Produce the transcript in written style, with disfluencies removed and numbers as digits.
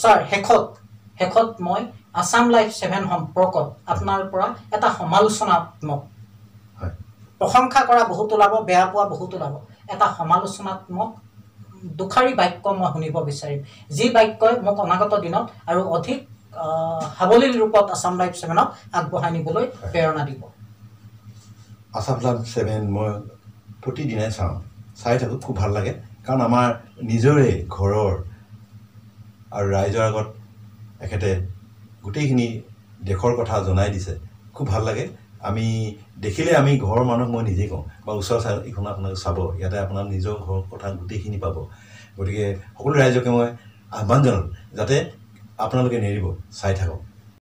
sir শেষত মই Assam life 7 সম্পৰ্কত আপোনাৰ পৰা এটা সমালোচনাত্মক প্ৰশংসা কৰা বহুত ওলাব বেয়া পোৱা বহুত ওলাব এটা সমালোচনাত্মক দুখাৰী বাক্য মই শুনিব বিচাৰিম যি বাক্যই মোক অনাগত দিনত আৰু অধিক হাবলিল ৰূপত আসাম লাইফ 7ক আগবঢ়াই নিবলৈ প্ৰেৰণা দিব আসাম লাইফ 7 মই প্ৰতিদিনাই চাই থাকো খুব ভাল লাগে কাৰণ আমাৰ নিজৰে ঘৰৰ আৰু ৰাইজৰ আগত এখেতে গোটেইখিনি দেশৰ কথা জনাই দিছে খুব ভাল লাগে আমি দেখিলে আমি ঘৰৰ মানুহ মই নিজে কওঁ বা ওচৰ ইখন আপোনালোকে চাব ইয়াতে আপোনাৰ নিজৰ ঘৰৰ কথা গোটেইখিনি পাব গতিকে সকলো ৰাইজকে মই আহ্বান জনালোঁ যাতে আপোনালোকে নেৰিব চাই থাকক